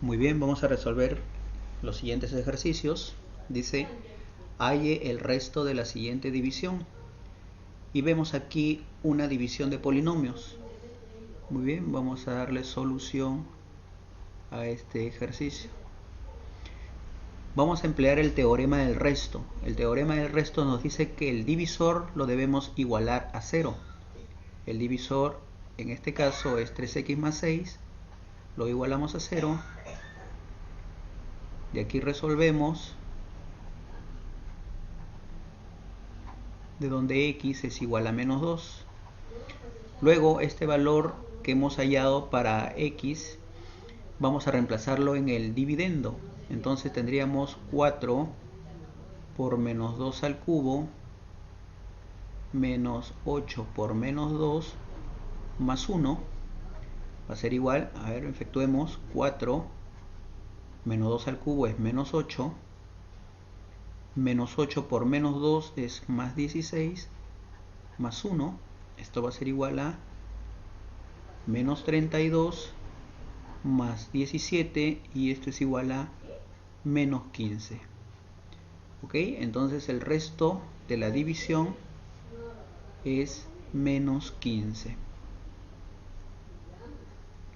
Muy bien, vamos a resolver los siguientes ejercicios. Dice, halle el resto de la siguiente división. Y vemos aquí una división de polinomios. Muy bien, vamos a darle solución a este ejercicio. Vamos a emplear el teorema del resto. El teorema del resto nos dice que el divisor lo debemos igualar a 0. El divisor en este caso es 3x más 6. Lo igualamos a 0. De aquí resolvemos, de donde x es igual a menos 2. Luego este valor que hemos hallado para x vamos a reemplazarlo en el dividendo. Entonces tendríamos 4 por menos 2 al cubo menos 8 por menos 2 más 1 va a ser igual, a ver, efectuemos 4 menos 2 al cubo es menos 8, menos 8 por menos 2 es más 16, más 1, esto va a ser igual a menos 32 más 17 y esto es igual a menos 15. Ok, entonces el resto de la división es menos 15.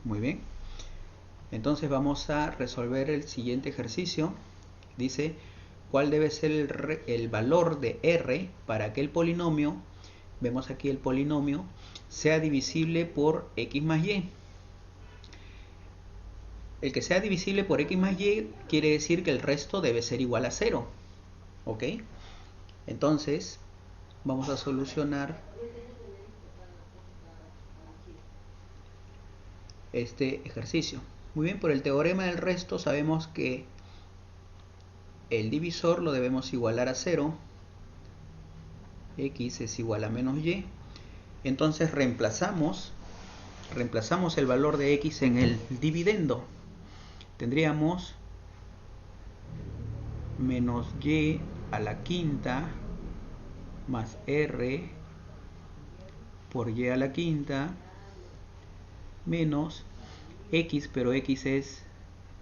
Muy bien, entonces vamos a resolver el siguiente ejercicio. Dice, ¿cuál debe ser el valor de r para que el polinomio, vemos aquí el polinomio, sea divisible por x más y? El que sea divisible por x más y quiere decir que el resto debe ser igual a 0. ¿Ok? Entonces, vamos a solucionar este ejercicio. Muy bien, por el teorema del resto sabemos que el divisor lo debemos igualar a 0. X es igual a menos y. Entonces reemplazamos el valor de x en el dividendo. Tendríamos menos y a la quinta más r por y a la quinta menos x, pero x es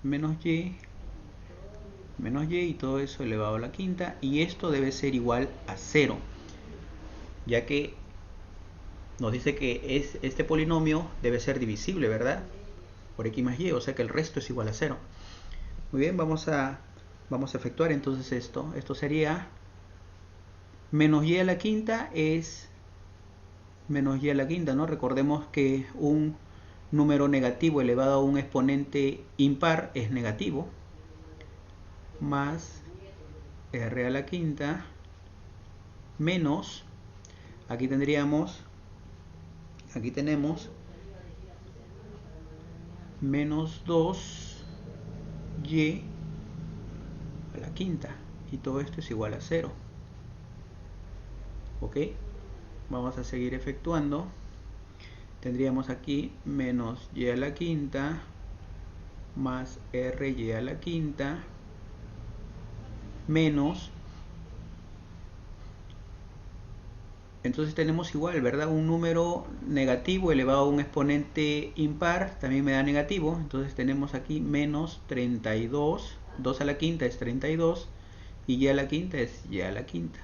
menos y y todo eso elevado a la quinta, y esto debe ser igual a 0, ya que nos dice que este polinomio debe ser divisible, ¿verdad? Por x más y, o sea que el resto es igual a 0. Muy bien, vamos a efectuar entonces esto. Esto sería menos y a la quinta es menos y a la quinta, ¿no? Recordemos que un número negativo elevado a un exponente impar es negativo, más r a la quinta menos, aquí tenemos menos 2y a la quinta, y todo esto es igual a 0. Ok, vamos a seguir efectuando. Tendríamos aquí menos y a la quinta más ry a la quinta menos, entonces tenemos igual, ¿verdad? Un número negativo elevado a un exponente impar también me da negativo, entonces tenemos aquí menos 32, 2 a la quinta es 32 y a la quinta es y a la quinta.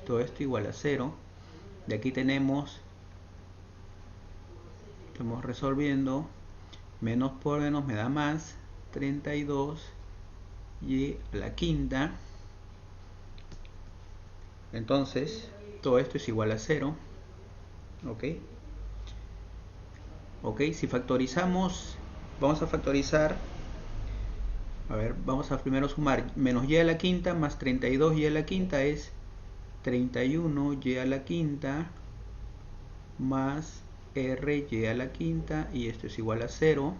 Todo esto igual a 0. De aquí tenemos, estamos resolviendo, menos por menos me da más 32 y a la quinta. Entonces todo esto es igual a 0. Ok, ok, si factorizamos, vamos a factorizar, a ver, vamos a primero sumar menos y a la quinta más 32 y a la quinta es 31 y a la quinta más r y a la quinta, y esto es igual a 0.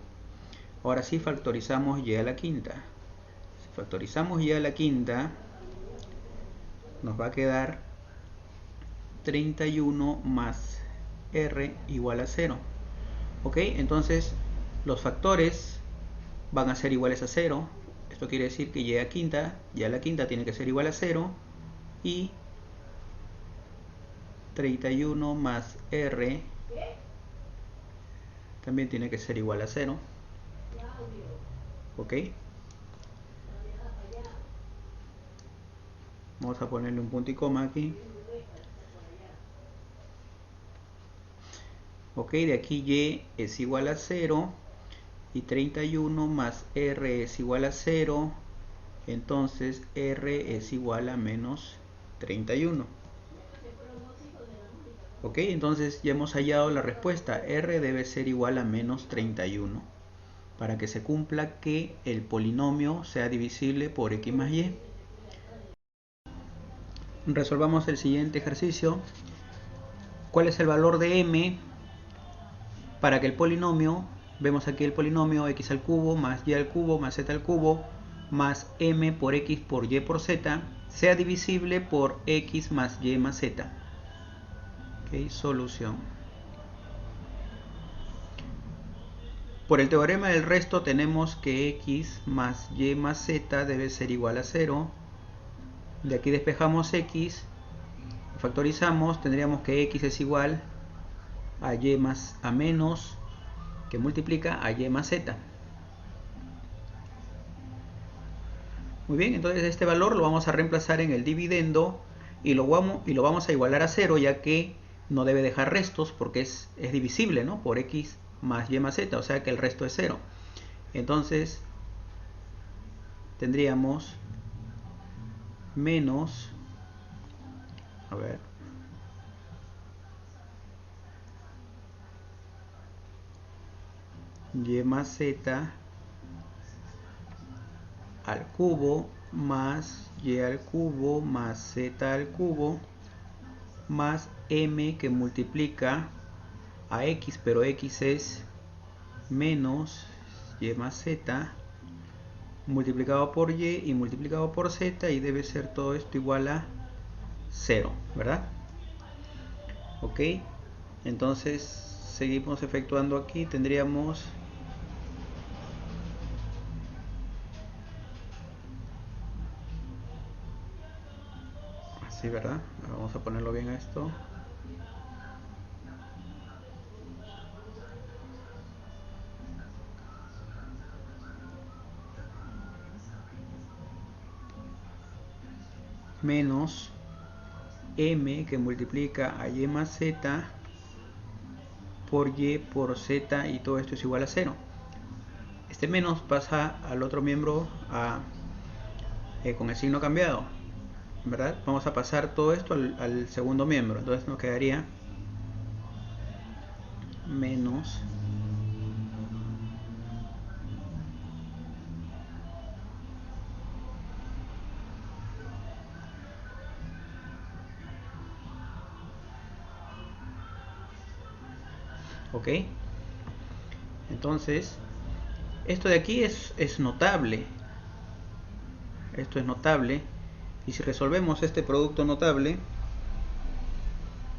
Ahora sí factorizamos y a la quinta. Si factorizamos y a la quinta, nos va a quedar 31 más r igual a 0. Ok, entonces los factores van a ser iguales a 0. Esto quiere decir que y a la quinta tiene que ser igual a 0, y 31 más r también tiene que ser igual a 0. ¿Ok? Vamos a ponerle un punto y coma aquí. Ok, de aquí y es igual a 0 y 31 más r es igual a 0. Entonces r es igual a menos 31. Ok, entonces ya hemos hallado la respuesta. R debe ser igual a menos 31 para que se cumpla que el polinomio sea divisible por x más y. Resolvamos el siguiente ejercicio. ¿Cuál es el valor de m para que el polinomio, vemos aquí el polinomio x al cubo más y al cubo más z al cubo más m por x por y por z, sea divisible por x más y más z? Ok, solución. Por el teorema del resto tenemos que x más y más z debe ser igual a 0. De aquí despejamos x, factorizamos, tendríamos que x es igual a y más a menos, que multiplica a y más z. Muy bien, entonces este valor lo vamos a reemplazar en el dividendo y lo vamos a igualar a 0, ya que no debe dejar restos porque es divisible, ¿no?, por x más y más z, o sea que el resto es 0. Entonces tendríamos menos, a ver, y más z al cubo más y al cubo más z al cubo más m que multiplica a x, pero x es menos y más z multiplicado por y multiplicado por z, y debe ser todo esto igual a 0, ¿verdad? Ok, entonces seguimos efectuando aquí, tendríamos así, ¿verdad? Vamos a ponerlo bien a esto. Menos m que multiplica a y más z por y por z, y todo esto es igual a 0. Este menos pasa al otro miembro con el signo cambiado, ¿verdad? Vamos a pasar todo esto al segundo miembro, entonces nos quedaría menos ok. Entonces esto de aquí es notable, esto es notable, y si resolvemos este producto notable,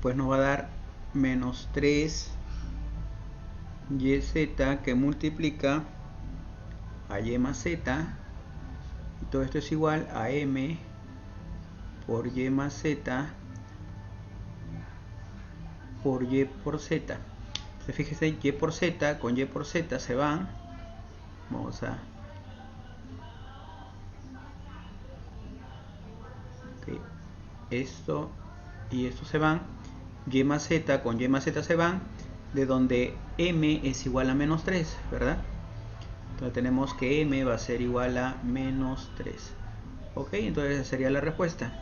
pues nos va a dar menos 3 yz que multiplica a y más z, y todo esto es igual a m por y más z por y por z. Entonces fíjese, y por z con y por z se van, vamos a okay, esto y esto se van, y más z con y más z se van, de donde m es igual a menos 3, ¿verdad? Entonces tenemos que m va a ser igual a menos 3. Ok, entonces esa sería la respuesta.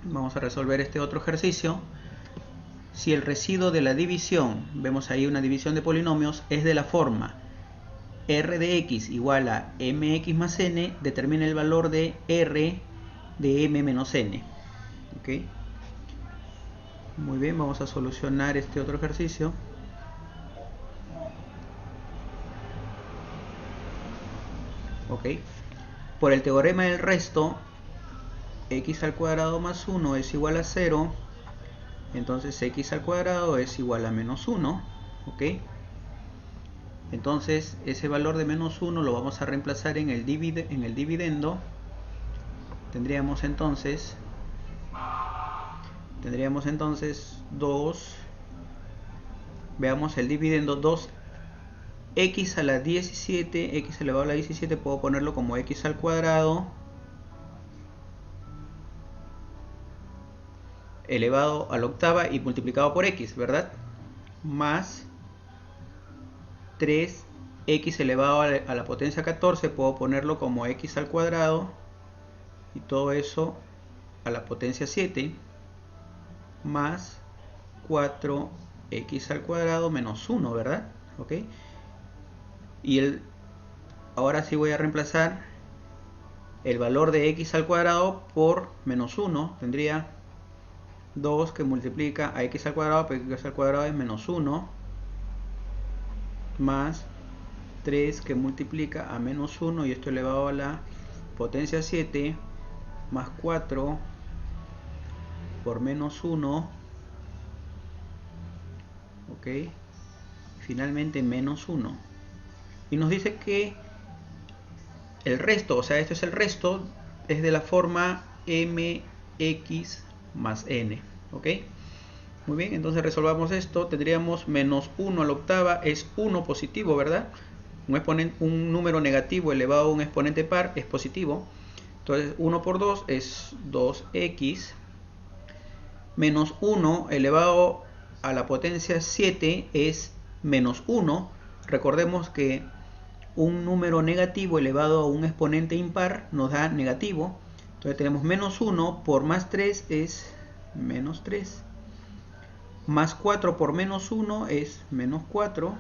Vamos a resolver este otro ejercicio. Si el residuo de la división, vemos ahí una división de polinomios, es de la forma r de x igual a mx más n, determina el valor de r de m menos n. ¿Ok? Muy bien, vamos a solucionar este otro ejercicio. ¿Ok? Por el teorema del resto, x al cuadrado más 1 es igual a 0. Entonces x al cuadrado es igual a menos 1. ¿Ok? Entonces ese valor de menos 1 lo vamos a reemplazar en el dividendo. Tendríamos entonces 2. Veamos el dividendo, 2 x a la 17, x elevado a la 17 puedo ponerlo como x al cuadrado elevado a la octava y multiplicado por x, ¿verdad? Más 3x elevado a la potencia 14 puedo ponerlo como x al cuadrado y todo eso a la potencia 7 más 4x al cuadrado menos 1, ¿verdad? ¿Ok? Y ahora sí voy a reemplazar el valor de x al cuadrado por menos 1. Tendría 2 que multiplica a x al cuadrado, pero x al cuadrado es menos 1, más 3 que multiplica a menos 1, y esto elevado a la potencia 7, más 4 por menos 1, ok, finalmente menos 1. Y nos dice que el resto, o sea, esto es el resto, es de la forma mx más n, ok. Muy bien, entonces resolvamos esto. Tendríamos menos 1 a la octava es 1 positivo, ¿verdad? Un número negativo elevado a un exponente par es positivo. Entonces 1 por 2 es 2x. Menos 1 elevado a la potencia 7 es menos 1. Recordemos que un número negativo elevado a un exponente impar nos da negativo. Entonces tenemos menos 1 por más 3 es menos 3. Más 4 por menos 1 es menos 4.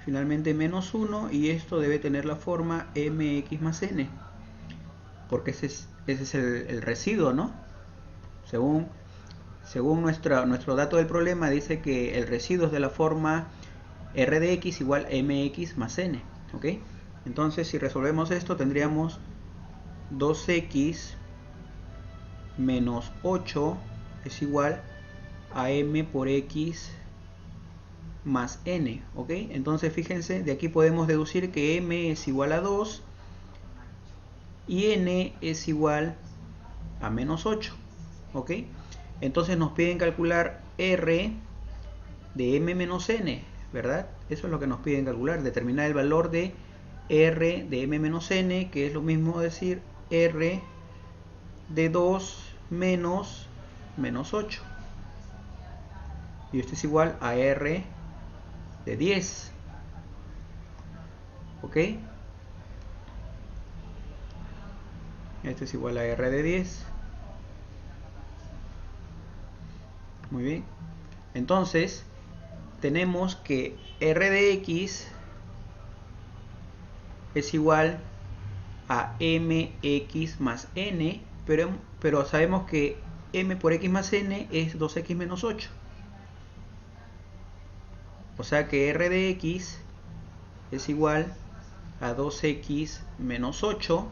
Finalmente menos 1, y esto debe tener la forma mx más n, porque ese es el residuo, ¿no? Según nuestro dato del problema dice que el residuo es de la forma r de x igual mx más n, ¿ok? Entonces si resolvemos esto tendríamos 2x menos 8 es igual a m por x más n, ¿ok? Entonces fíjense, de aquí podemos deducir que m es igual a 2 y n es igual a menos 8, ¿ok? Entonces nos piden calcular r de m menos n, ¿verdad? Eso es lo que nos piden calcular, determinar el valor de r de m menos n, que es lo mismo decir r de 2 menos 8. Y esto es igual a r de 10, ¿ok? Esto es igual a r de 10. Muy bien. Entonces, tenemos que r de x es igual a mx más n, pero sabemos que m por x más n es 2x menos 8. O sea que r de x es igual a 2x menos 8.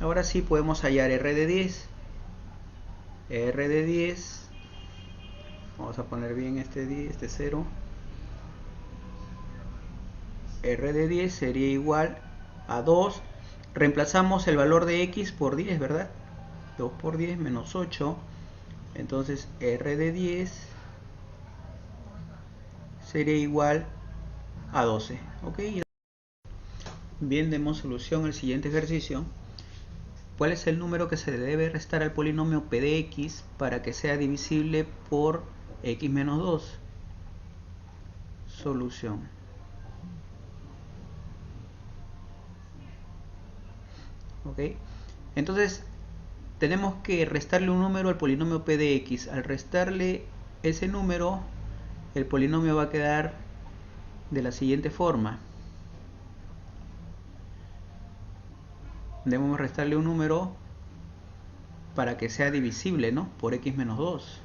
Ahora sí podemos hallar r de 10. R de 10, vamos a poner bien este 0. R de 10 sería igual a 2. Reemplazamos el valor de x por 10, ¿verdad? 2 por 10 menos 8. Entonces r de 10 sería igual a 12. ¿Ok? Bien, demos solución al siguiente ejercicio. ¿Cuál es el número que se le debe restar al polinomio p de x para que sea divisible por x menos 2? Solución. ¿Ok? Entonces tenemos que restarle un número al polinomio p de x. Al restarle ese número, el polinomio va a quedar de la siguiente forma. Debemos restarle un número para que sea divisible, ¿no?, por x menos 2.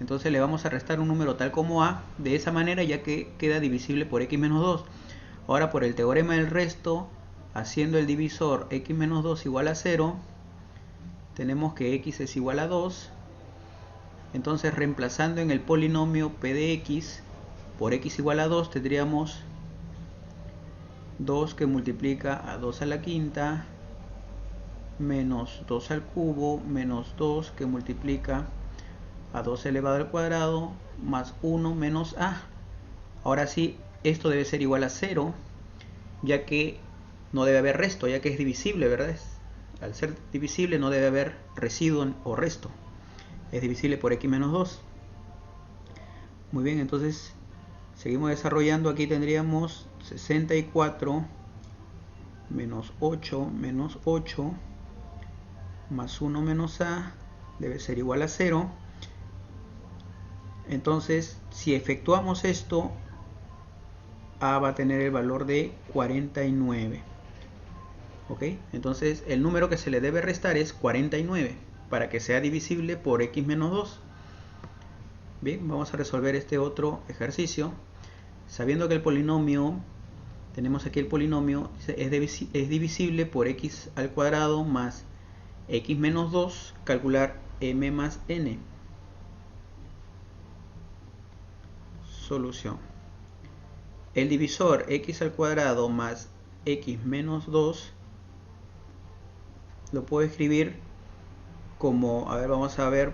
Entonces le vamos a restar un número tal como a, de esa manera, ya que queda divisible por x menos 2. Ahora, por el teorema del resto, haciendo el divisor x menos 2 igual a 0, tenemos que x es igual a 2. Entonces, reemplazando en el polinomio p de x por x igual a 2, tendríamos 2 que multiplica a 2 a la quinta, menos 2 al cubo, menos 2 que multiplica a 2 elevado al cuadrado, más 1 menos a. Ahora sí, esto debe ser igual a 0, ya que no debe haber resto, ya que es divisible, ¿verdad? Al ser divisible no debe haber residuo o resto. Es divisible por x menos 2. Muy bien, entonces seguimos desarrollando. Aquí tendríamos 64 menos 8 menos 8 más 1 menos a debe ser igual a 0. Entonces, si efectuamos esto, a va a tener el valor de 49. ¿Ok? Entonces, el número que se le debe restar es 49 para que sea divisible por x menos 2. Bien, vamos a resolver este otro ejercicio. Sabiendo que el polinomio, tenemos aquí el polinomio, es divisible por x al cuadrado más x menos 2, calcular m más n. Solución. El divisor x al cuadrado más x menos 2 lo puedo escribir como, a ver, vamos a ver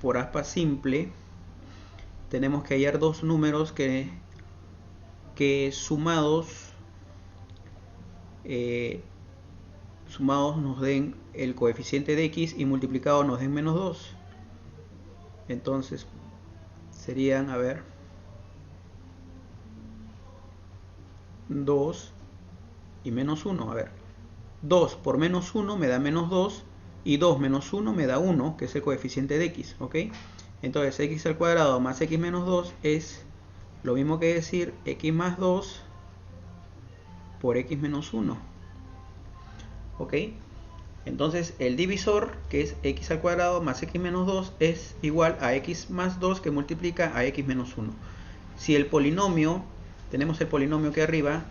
por aspa simple. Tenemos que hallar dos números que sumados nos den el coeficiente de x y multiplicados nos den menos 2. Entonces serían, a ver, 2 y menos 1. A ver, 2 por menos 1 me da menos 2 y 2 menos 1 me da 1, que es el coeficiente de x, ¿ok? Entonces x al cuadrado más x menos 2 es lo mismo que decir x más 2 por x menos 1, ¿ok? Entonces el divisor, que es x al cuadrado más x menos 2, es igual a x más 2 que multiplica a x menos 1. Si el polinomio, tenemos el polinomio que arriba,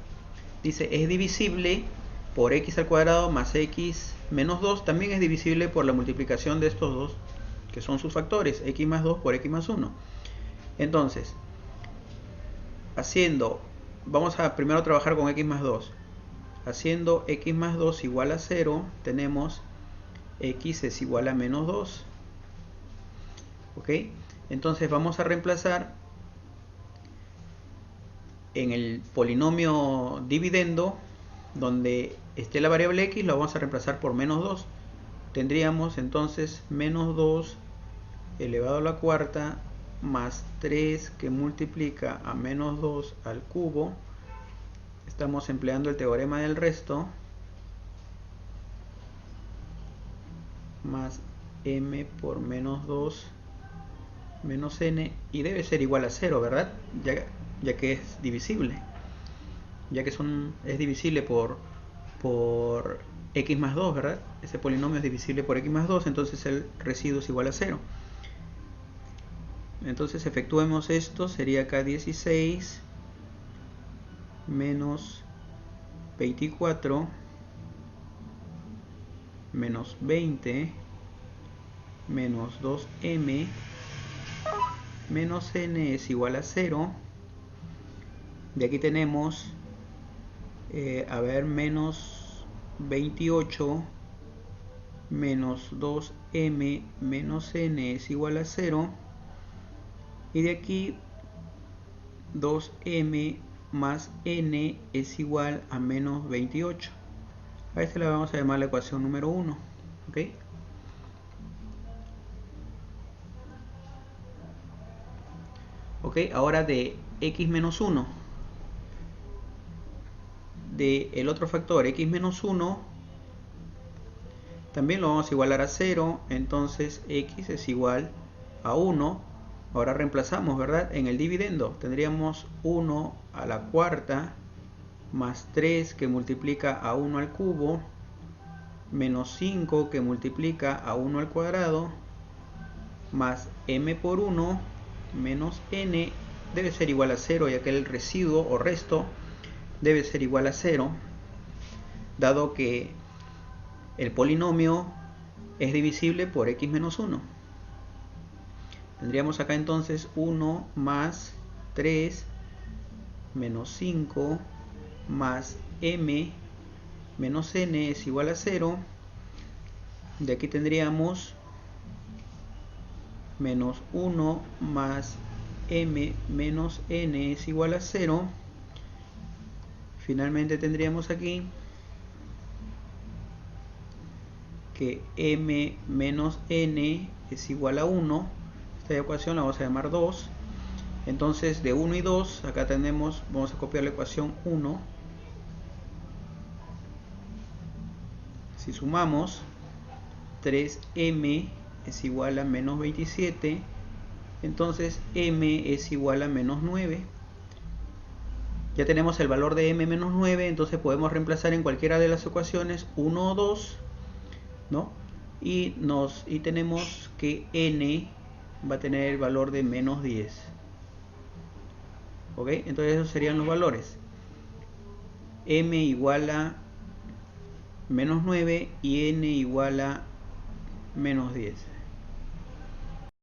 dice es divisible por x al cuadrado más x menos 2, también es divisible por la multiplicación de estos dos, que son sus factores, x más 2 por x más 1. Entonces, vamos a primero trabajar con x más 2. Haciendo x más 2 igual a 0, tenemos x es igual a menos 2. ¿Ok? Entonces vamos a reemplazar en el polinomio dividendo, donde esté la variable x, lo vamos a reemplazar por menos 2. Tendríamos entonces menos 2 elevado a la cuarta más 3 que multiplica a menos 2 al cubo. Estamos empleando el teorema del resto, más m por menos 2 menos n, y debe ser igual a 0, ¿verdad? Ya que es divisible, ya que es divisible por x más 2, ¿verdad? Ese polinomio es divisible por x más 2, entonces el residuo es igual a 0. Entonces efectuemos esto, sería acá 16 menos 24 menos 20 menos 2m menos n es igual a 0. De aquí tenemos, a ver, menos 28 menos 2m menos n es igual a 0. Y de aquí 2m más n es igual a menos 28. A esta la vamos a llamar la ecuación número 1. ¿Ok? Ok, ahora de x menos 1, de el otro factor x menos 1, también lo vamos a igualar a 0, entonces x es igual a 1. Ahora reemplazamos, ¿verdad? En el dividendo tendríamos 1 a la cuarta más 3 que multiplica a 1 al cubo, menos 5 que multiplica a 1 al cuadrado, más m por 1 menos n debe ser igual a 0, ya que el residuo o resto debe ser igual a 0, dado que el polinomio es divisible por x menos 1. Tendríamos acá entonces 1 más 3 menos 5 más m menos n es igual a 0. De aquí tendríamos menos 1 más m menos n es igual a 0, finalmente tendríamos aquí que m menos n es igual a 1. Esta ecuación la vamos a llamar 2. Entonces de 1 y 2 acá tenemos, vamos a copiar la ecuación 1. Si sumamos, 3m es igual a menos 27, entonces m es igual a menos 9. Ya tenemos el valor de m menos 9, entonces podemos reemplazar en cualquiera de las ecuaciones 1 o 2, ¿no? Y tenemos que n va a tener el valor de menos 10. ¿Ok? Entonces esos serían los valores. M igual a menos 9 y n igual a menos 10.